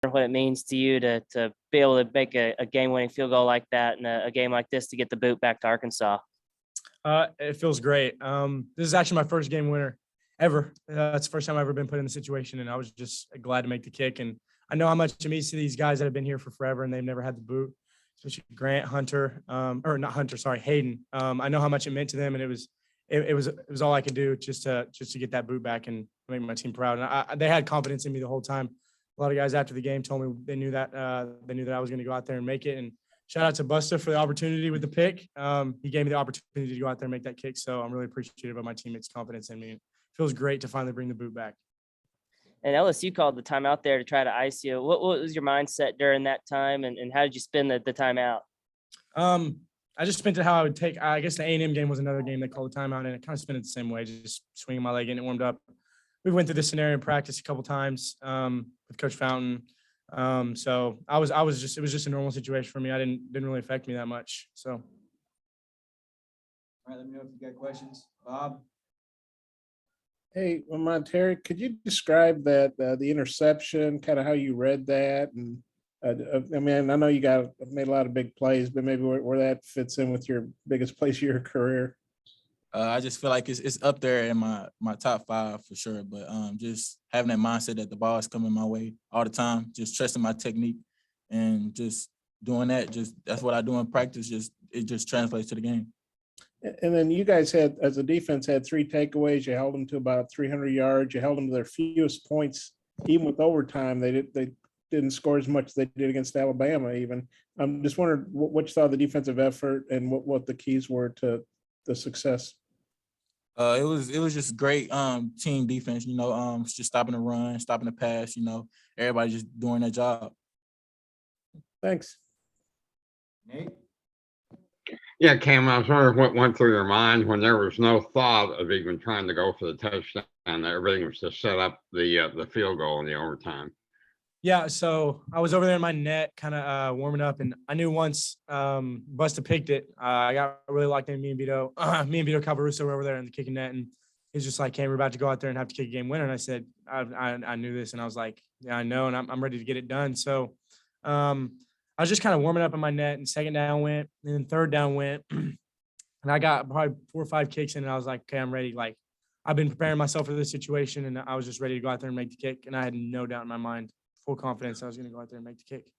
what it means to you to be able to make a game-winning field goal like that in a game like this to get the boot back to Arkansas? It feels great. This is actually my first game winner ever. It's the first time I've ever been put in a situation, and I was just glad to make the kick. And I know how much it means to these guys that have been here for forever and they've never had the boot, especially Grant, Hunter, or not Hunter, sorry, Hayden. I know how much it meant to them, and it was all I could do just to get that boot back and make my team proud. And they had confidence in me the whole time. A lot of guys after the game told me they knew that I was going to go out there and make it. And shout out to Busta for the opportunity with the pick. He gave me the opportunity to go out there and make that kick. So I'm really appreciative of my teammates' confidence in me. It feels great to finally bring the boot back. And LSU called the timeout there to try to ice you. What was your mindset during that time, and how did you spend the timeout? I just spent it how I would take. I guess the A&M game was another game they called a timeout, and it kind of spent it the same way, just swinging my leg, getting it warmed up. We went through this scenario in practice a couple times with Coach Fountain. So it was just a normal situation for me. I didn't really affect me that much. So. All right, let me know if you got questions. Bob? Hey, Montaric, could you describe that, the interception, kind of how you read that? And I mean, I know you made a lot of big plays, but maybe where that fits in with your biggest plays of your career. I just feel like it's up there in my top 5 for sure. But just having that mindset that the ball is coming my way all the time, just trusting my technique and just doing that. That's what I do in practice. It just translates to the game. And then you guys as a defense, had 3 takeaways. You held them to about 300 yards. You held them to their fewest points, even with overtime. They didn't score as much as they did against Alabama. Even I'm just wondering what you saw of the defensive effort and what the keys were to the success. It was just great team defense. Just stopping the run, stopping the pass. Everybody just doing their job. Thanks. Nate? Yeah, Cam, I was wondering what went through your mind when there was no thought of even trying to go for the touchdown. Everything was to set up the field goal in the overtime. Yeah, so I was over there in my net, kind of warming up, and I knew once Busta picked it, I got really locked in. Me and Vito Cavaruso were over there in the kicking net, and he's just like, "Hey, we're about to go out there and have to kick a game winner." And I said, "I knew this," and I was like, "Yeah, I know, and I'm ready to get it done." So I was just kind of warming up in my net, and second down went, and then third down went, and I got probably 4 or 5 kicks in, and I was like, "Okay, I'm ready." Like, I've been preparing myself for this situation, and I was just ready to go out there and make the kick, and I had no doubt in my mind, full confidence I was going to go out there and make the kick.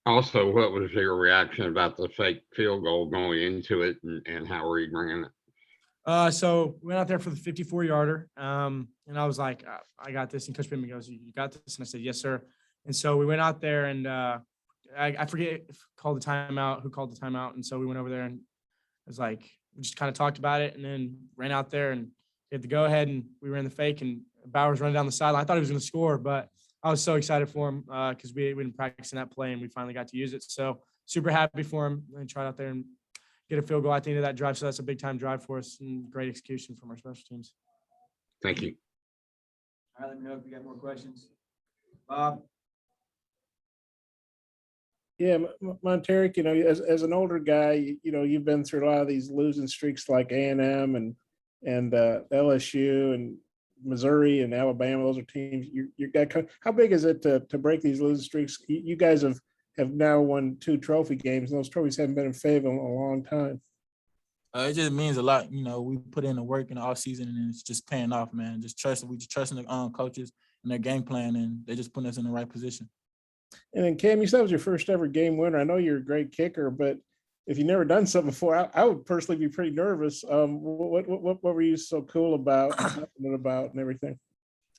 Also, what was your reaction about the fake field goal going into it, and how were you bringing it? So we went out there for the 54-yarder, and I was like, I got this. And Coach Pittman goes, "You got this?" And I said, "Yes, sir." And so we went out there, and I forget who called the timeout. And so we went over there, and it was like, we just kind of talked about it, and then ran out there and hit the go ahead, and we ran the fake, and Bowers running down the sideline. I thought he was going to score, but I was so excited for him because we been practicing that play, and we finally got to use it. So super happy for him, and tried out there and get a field goal at the end of that drive. So that's a big time drive for us, and great execution from our special teams. Thank you. All right, let me know if you got more questions. Bob? Yeah, Montaric, as an older guy, you've been through a lot of these losing streaks like A&M and LSU and Missouri and Alabama. Those are teams you got. How big is it to break these losing streaks? You guys have now won 2 trophy games, and those trophies haven't been in Fayetteville in a long time. It just means a lot. We put in the work in the off season, and it's just paying off, man. We just trusting the coaches and their game plan, and they just putting us in the right position. And then Cam, you said it was your first ever game winner. I know you're a great kicker, but if you've never done something before, I would personally be pretty nervous. What were you so cool about and everything?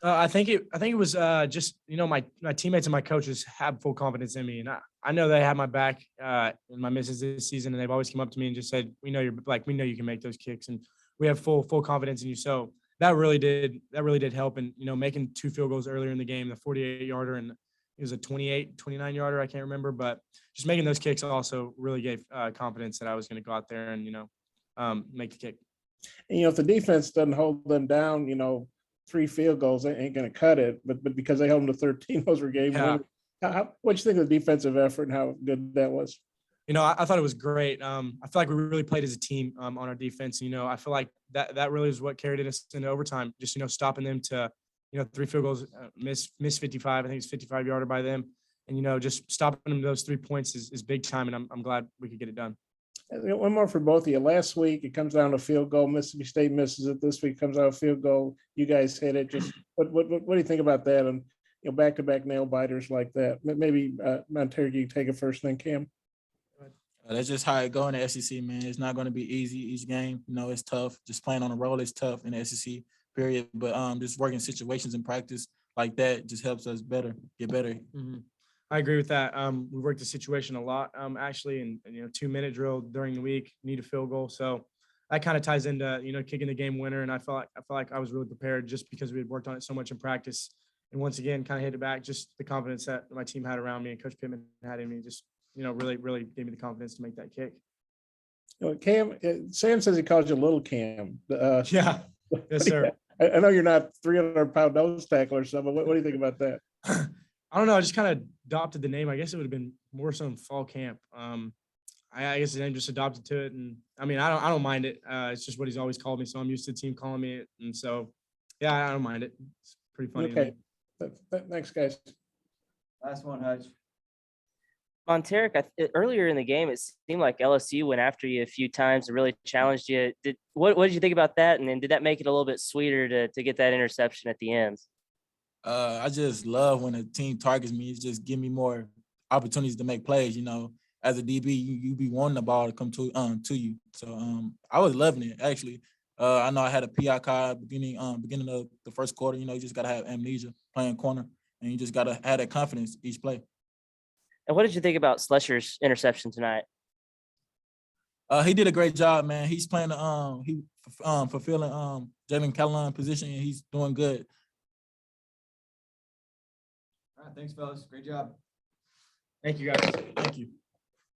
I think it was just my teammates and my coaches have full confidence in me, and I know they have my back in my misses this season, and they've always come up to me and just said, we know you can make those kicks, and we have full confidence in you. So that really did help, and making 2 field goals earlier in the game, the 48-yarder and it was a 29-yarder, I can't remember, but just making those kicks also really gave confidence that I was going to go out there and make the kick. And if the defense doesn't hold them down, 3 field goals, they ain't going to cut it. But because they held them to 13, those were game winners. What do you think of the defensive effort and how good that was? I thought it was great. I feel like we really played as a team on our defense. I feel like that really is what carried us into overtime. Just stopping them to 3 field goals, miss 55. I think it's 55-yarder by them. And just stopping them those 3 points is big time, and I'm glad we could get it done. One more for both of you. Last week, it comes down to field goal. Mississippi State misses it. This week comes out a field goal. You guys hit it. Just what do you think about that? And back-to-back nail biters like that. Maybe Montaric, you take it first, then Cam. That's just how it go in the SEC, man. It's not going to be easy each game. It's tough. Just playing on the road is tough in the SEC, period. But just working situations in practice like that just helps us get better. Mm-hmm. I agree with that. We worked the situation a lot, actually, and 2-minute drill during the week, need a field goal. So that kind of ties into, kicking the game winner. And I felt like I was really prepared just because we had worked on it so much in practice. And once again, kind of hit it back, just the confidence that my team had around me and Coach Pittman had in me just, really, really gave me the confidence to make that kick. Cam, Sam says he calls you Little Cam. Yeah. Yes, sir. I know you're not 300-pound nose tackle or something. What do you think about that? I don't know. I just kind of adopted the name. I guess it would have been more so in fall camp. I guess the name just adopted to it, and I mean, I don't mind it. It's just what he's always called me, so I'm used to the team calling me it, and so yeah, I don't mind it. It's pretty funny. Okay, thanks, guys. Last one, Hutch. Montaric, earlier in the game, it seemed like LSU went after you a few times and really challenged you. What did you think about that? And then did that make it a little bit sweeter to get that interception at the end? I just love when a team targets me. It's just give me more opportunities to make plays. As a DB, you be wanting the ball to come to you. So I was loving it actually. I know I had a PI card beginning of the first quarter. You just gotta have amnesia playing corner, and you just gotta have that confidence each play. And what did you think about Slusher's interception tonight? He did a great job, man. He's playing fulfilling Jalen Callahan position, and he's doing good. All right, thanks, fellas. Great job. Thank you, guys. Thank you.